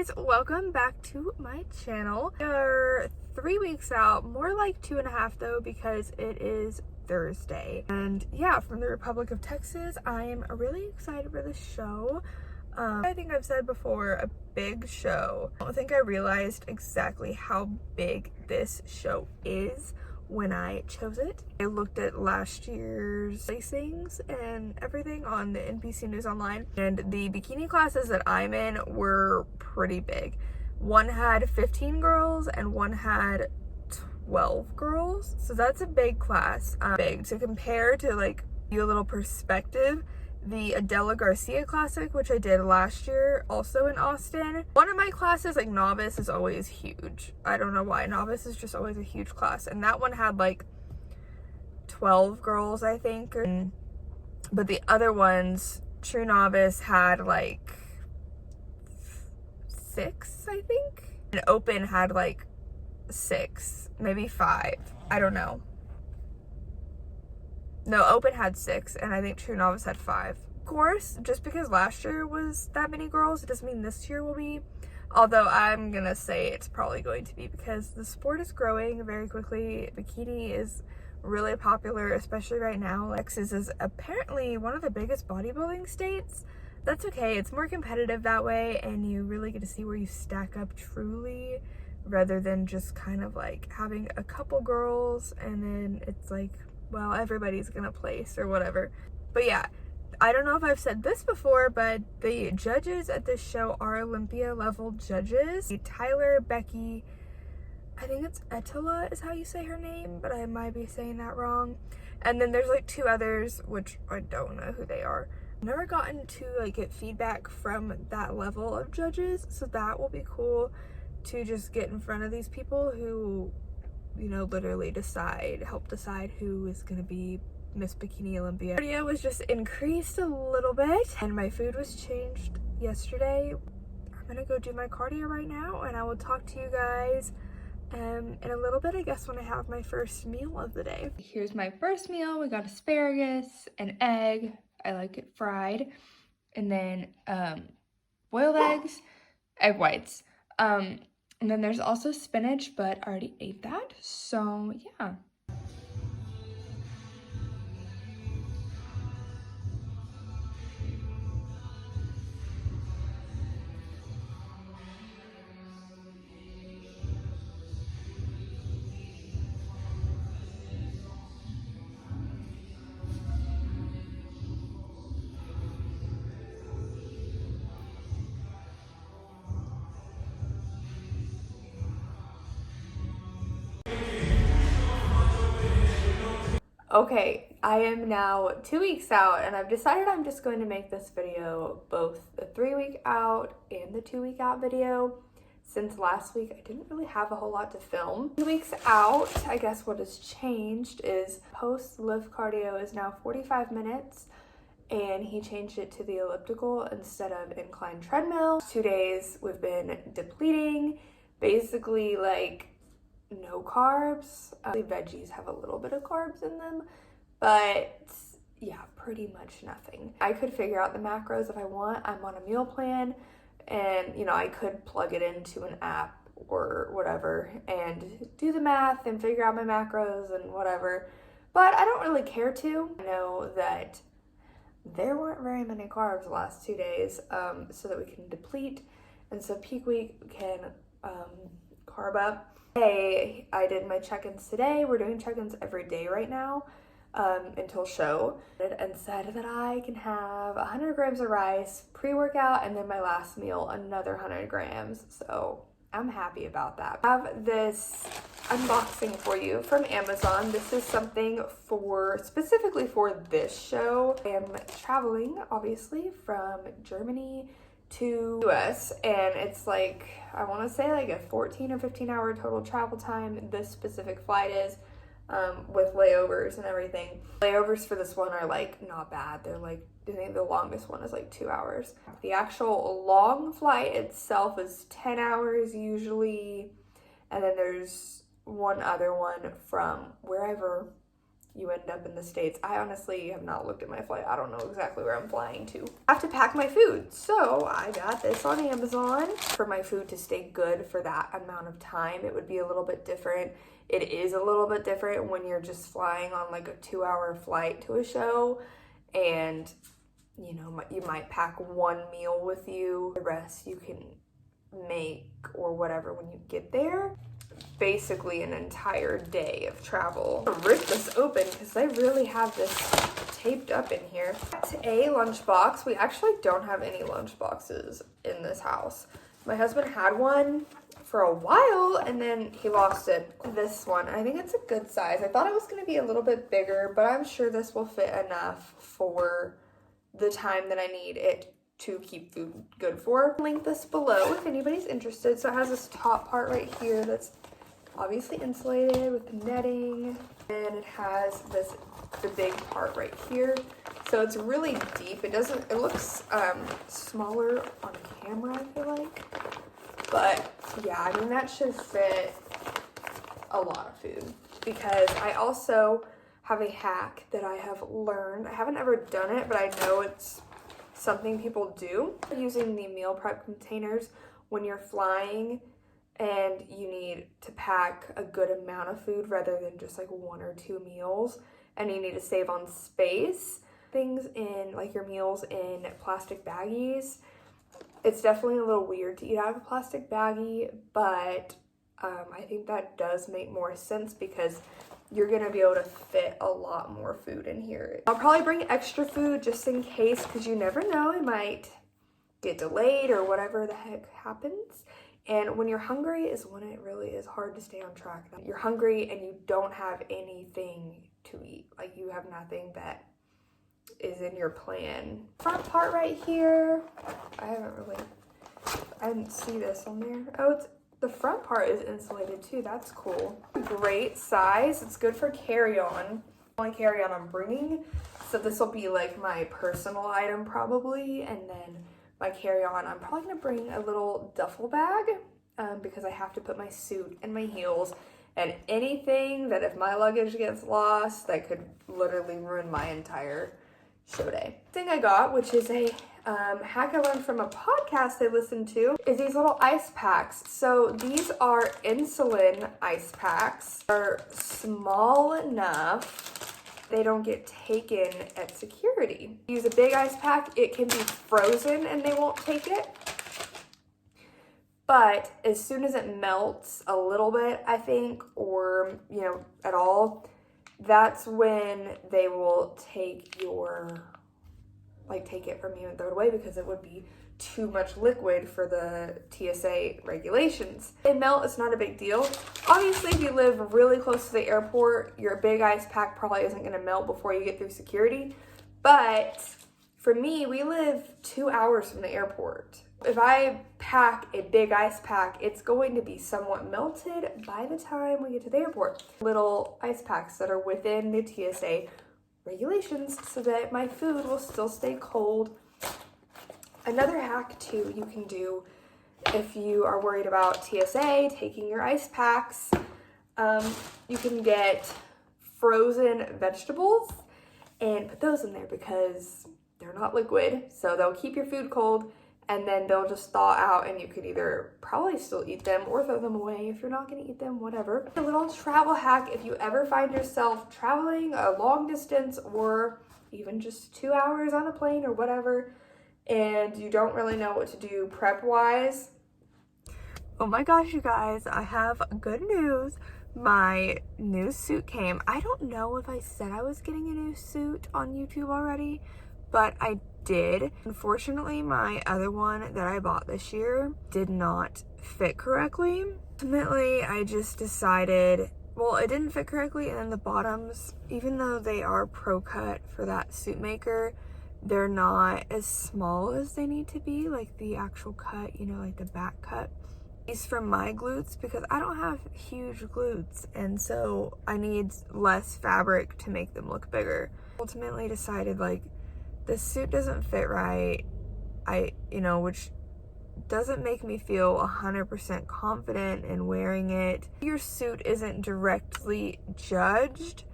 guys, welcome back to my channel. We are 3 weeks out, more like 2.5 though, because it is Thursday. And yeah, from the Republic of Texas, I am really excited for this show. I think I've said before, a big show. I don't think I realized exactly how big this show is when I chose it. I looked at last year's placings and everything on the NPC News Online, and the bikini classes that I'm in were pretty big. One had 15 girls and one had 12 girls, so that's a big class. Big to compare to, like, give you a little perspective. The Adela Garcia Classic, which I did last year, also in Austin. One of my classes, like Novice, is always huge. I don't know why. Novice is just always a huge class. And that one had like 12 girls, I think. But the other ones, True Novice, had like 6, I think. And Open had like 6, maybe 5. I don't know. No, Open had 6, and I think True Novice had 5. Of course, just because last year was that many girls, it doesn't mean this year will be. Although I'm gonna say it's probably going to be, because the sport is growing very quickly. Bikini is really popular, especially right now. Texas is apparently one of the biggest bodybuilding states. That's okay, it's more competitive that way, and you really get to see where you stack up truly, rather than just kind of like having a couple girls and then it's like, well, everybody's gonna place or whatever. But yeah, I don't know if I've said this before, but the judges at this show are Olympia level judges. Tyler, Becky, I think it's Etala is how you say her name, but I might be saying that wrong. And then there's like 2 others, which I don't know who they are. I've never gotten to like get feedback from that level of judges, so that will be cool to just get in front of these people who, you know, literally help decide who is gonna be Miss Bikini Olympia. Cardio was just increased a little bit, and my food was changed yesterday. I'm gonna go do my cardio right now, and I will talk to you guys in a little bit, I guess, when I have my first meal of the day. Here's my first meal. We got asparagus, an egg, I like it fried, and then boiled eggs, egg whites. And then there's also spinach, but I already ate that, so yeah. Okay, I am now 2 weeks out, and I've decided I'm just going to make this video both the 3-week out and the 2-week out video. Since last week, I didn't really have a whole lot to film. 2 weeks out, I guess what has changed is post lift cardio is now 45 minutes, and he changed it to the elliptical instead of incline treadmill. 2 days we've been depleting, basically like no carbs. Veggies have a little bit of carbs in them, but yeah, pretty much nothing. I could figure out the macros if I want. I'm on a meal plan, and you know, I could plug it into an app or whatever and do the math and figure out my macros and whatever, but I don't really care to. I know that there weren't very many carbs the last 2 days, so that we can deplete, and so peak week we can carb up. Hey, I did my check-ins today. We're doing check-ins every day right now until show, and said that I can have 100 grams of rice pre-workout, and then my last meal another 100 grams. So I'm happy about that. I have this unboxing for you from Amazon. This is something specifically for this show. I am traveling, obviously, from Germany to US, and it's like, I want to say like a 14 or 15 hour total travel time. This specific flight is with layovers and everything. Layovers for this one are like not bad. They're like, I think the longest one is like 2 hours. The actual long flight itself is 10 hours usually, and then there's one other one from wherever you end up in the States. I honestly have not looked at my flight. I don't know exactly where I'm flying to. I have to pack my food. So I got this on Amazon. For my food to stay good for that amount of time, it would be a little bit different. It is a little bit different when you're just flying on like a 2-hour flight to a show, and you know, you might pack one meal with you. The rest you can make or whatever when you get there. Basically an entire day of travel. I'm gonna rip this open because I really have this taped up in here. It's a lunchbox. We actually don't have any lunchboxes in this house. My husband had one for a while and then he lost it. This one, I think it's a good size. I thought it was going to be a little bit bigger, but I'm sure this will fit enough for the time that I need it to keep food good for. Link this below if anybody's interested. So it has this top part right here that's obviously insulated with netting, and it has the big part right here. So it's really deep. It looks smaller on camera, I feel like. But yeah, I mean, that should fit a lot of food, because I also have a hack that I have learned. I haven't ever done it, but I know it's something people do. Using the meal prep containers when you're flying and you need to pack a good amount of food rather than just like 1 or 2 meals, and you need to save on space. Things in like your meals in plastic baggies. It's definitely a little weird to eat out of a plastic baggie, but I think that does make more sense because you're gonna be able to fit a lot more food in here. I'll probably bring extra food just in case, because you never know, it might get delayed or whatever the heck happens. And when you're hungry is when it really is hard to stay on track. You're hungry and you don't have anything to eat. Like, you have nothing that is in your plan. Front part right here, I didn't see this on there. Oh, the front part is insulated too. That's cool. Great size. It's good for carry-on. Only carry-on I'm bringing, so this will be like my personal item probably, and then my carry-on, I'm probably gonna bring a little duffel bag because I have to put my suit and my heels and anything that if my luggage gets lost, that could literally ruin my entire show day. Thing I got, which is a hack I learned from a podcast I listened to, is these little ice packs. So these are insulin ice packs. They're small enough they don't get taken at security. Use a big ice pack, it can be frozen and they won't take it. But as soon as it melts a little bit, I think, or, you know, at all, that's when they will take take it from you and throw it away, because it would be too much liquid for the TSA regulations. They melt, it's not a big deal. Obviously, if you live really close to the airport, your big ice pack probably isn't gonna melt before you get through security. But for me, we live 2 hours from the airport. If I pack a big ice pack, it's going to be somewhat melted by the time we get to the airport. Little ice packs that are within the TSA regulations so that my food will still stay cold. Another hack too you can do if you are worried about TSA taking your ice packs, you can get frozen vegetables and put those in there because they're not liquid, so they'll keep your food cold, and then they'll just thaw out and you can either probably still eat them or throw them away if you're not gonna eat them, whatever. A little travel hack, if you ever find yourself traveling a long distance or even just 2 hours on a plane or whatever, and you don't really know what to do prep-wise. Oh my gosh, you guys, I have good news. My new suit came. I don't know if I said I was getting a new suit on YouTube already, but I did. Unfortunately, my other one that I bought this year did not fit correctly. Ultimately, I just decided, well, it didn't fit correctly, and then the bottoms, even though they are pro cut for that suit maker, they're not as small as they need to be, like the actual cut, you know, like the back cut. These for my glutes because I don't have huge glutes, and so I need less fabric to make them look bigger. Ultimately decided, like, this suit doesn't fit right, which doesn't make me feel 100% confident in wearing it. Your suit isn't directly judged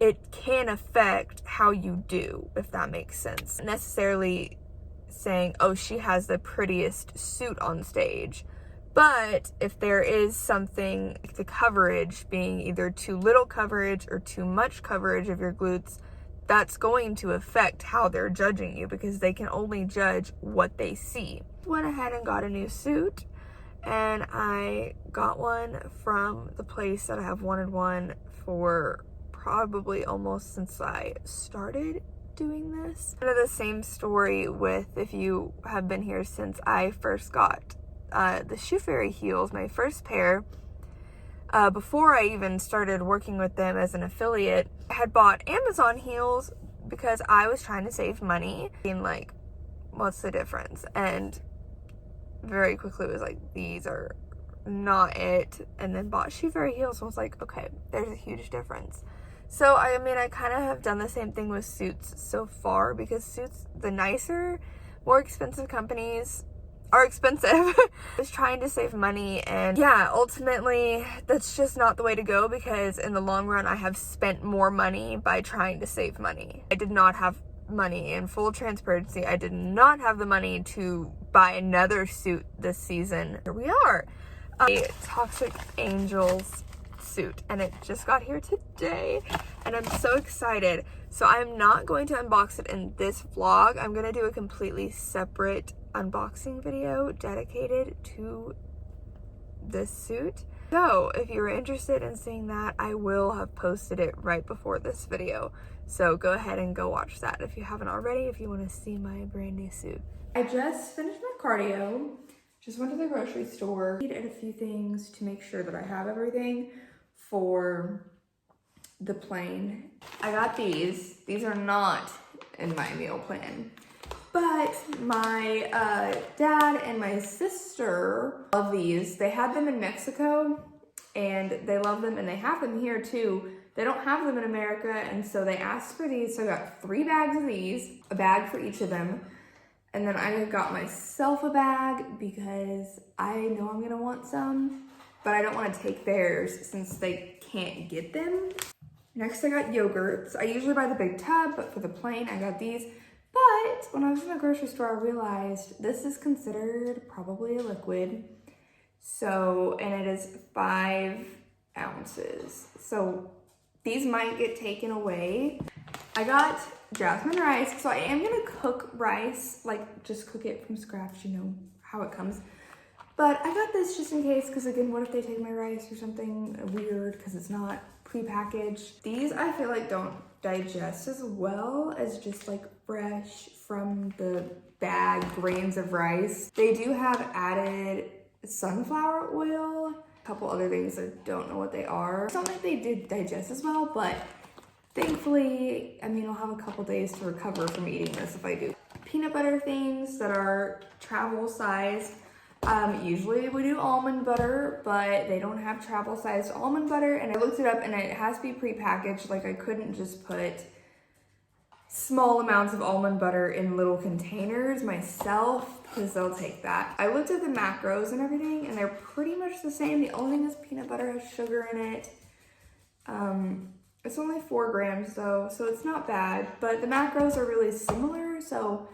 it can affect how you do, if that makes sense. Necessarily saying, oh, she has the prettiest suit on stage. But if there is something, like the coverage being either too little coverage or too much coverage of your glutes, that's going to affect how they're judging you, because they can only judge what they see. Went ahead and got a new suit, and I got one from the place that I have wanted one for probably almost since I started doing this. Kind of the same story with, if you have been here since I first got the Shoe Fairy heels, my first pair, before I even started working with them as an affiliate, I had bought Amazon heels because I was trying to save money. Being like, what's the difference? And very quickly was like, these are not it. And then bought Shoe Fairy heels and was like, okay, there's a huge difference. So I mean, I kind of have done the same thing with suits so far, because suits, the nicer, more expensive companies are expensive. I was trying to save money, and yeah, ultimately that's just not the way to go, because in the long run I have spent more money by trying to save money. I did not have money. In full transparency, I did not have the money to buy another suit this season. Here we are, a Toxic Angels suit, and it just got here today, and I'm so excited. So I'm not going to unbox it in this vlog. I'm gonna do a completely separate unboxing video dedicated to this suit. So if you're interested in seeing that, I will have posted it right before this video. So go ahead and go watch that if you haven't already, if you want to see my brand new suit. I just finished my cardio, just went to the grocery store, needed a few things to make sure that I have everything for the plane. I got these. These are not in my meal plan, but my dad and my sister love these. They had them in Mexico and they love them, and they have them here too. They don't have them in America, and so they asked for these. So I got 3 bags of these, a bag for each of them. And then I got myself a bag because I know I'm gonna want some, but I don't want to take theirs since they can't get them. Next I got yogurts. I usually buy the big tub, but for the plane I got these. But when I was in the grocery store, I realized this is considered probably a liquid. So, and it is 5 ounces. So these might get taken away. I got jasmine rice. So I am gonna cook rice, like just cook it from scratch, you know how it comes. But I got this just in case, because again, what if they take my rice or something weird because it's not pre-packaged. These I feel like don't digest as well as just like fresh from the bag grains of rice. They do have added sunflower oil, a couple other things I don't know what they are. It's not like they did digest as well, but thankfully, I mean, I'll have a couple days to recover from eating this if I do. Peanut butter things that are travel size. Usually we do almond butter, but they don't have travel sized almond butter, and I looked it up and it has to be pre-packaged. Like I couldn't just put small amounts of almond butter in little containers myself, because they'll take that. I looked at the macros and everything, and they're pretty much the same. The only thing is peanut butter has sugar in it. It's only 4 grams though, so it's not bad, but the macros are really similar, so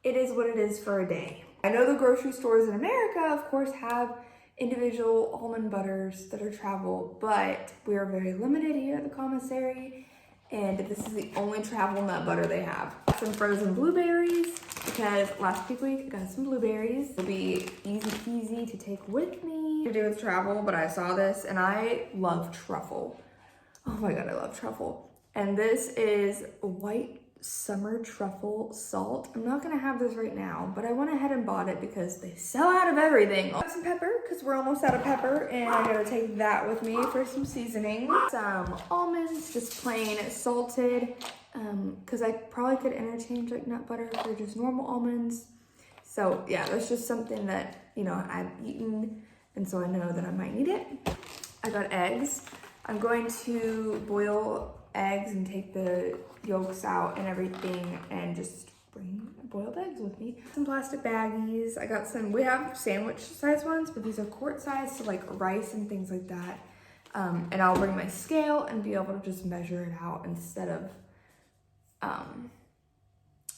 it is what it is for a day. I know the grocery stores in America, of course, have individual almond butters that are travel, but we are very limited here at the commissary, and this is the only travel nut butter they have. Some frozen blueberries, because last week I got some blueberries. It'll be easy peasy to take with me to do with travel, but I saw this and I love truffle. Oh my God, I love truffle. And this is white summer truffle salt. I'm not gonna have this right now, but I went ahead and bought it because they sell out of everything. I got some pepper because we're almost out of pepper, and I gotta take that with me for some seasoning. Some almonds, just plain salted, because I probably could interchange like nut butter for just normal almonds. So yeah, that's just something that, you know, I've eaten, and so I know that I might need it. I got eggs. I'm going to boil eggs and take the yolks out and everything, and just bring boiled eggs with me. Some plastic baggies. I got some, we have sandwich size ones, but these are quart size, so like rice and things like that. And I'll bring my scale and be able to just measure it out instead of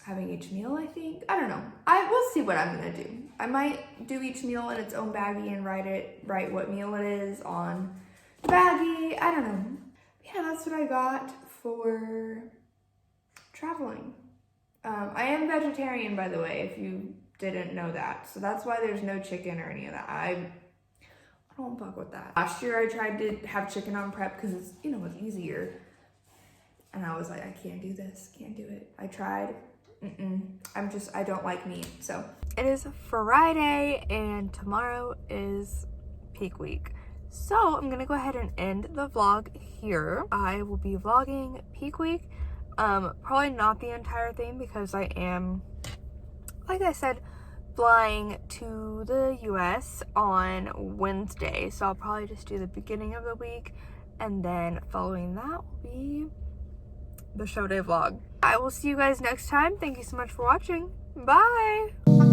having each meal, I think. I don't know. We'll see what I'm gonna do. I might do each meal in its own baggie and write what meal it is on the baggie. I don't know. Yeah, that's what I got for traveling. I am vegetarian, by the way, if you didn't know that. So that's why there's no chicken or any of that. I don't fuck with that. Last year I tried to have chicken on prep because it's, you know, it's easier. And I was like, I can't do this, can't do it. I tried. I don't like meat, so. It is Friday and tomorrow is peak week. So I'm gonna go ahead and end the vlog here. I will be vlogging peak week. Probably not the entire thing because I am, like I said, flying to the US on Wednesday. So I'll probably just do the beginning of the week, and then following that will be the show day vlog. I will see you guys next time. Thank you so much for watching. Bye!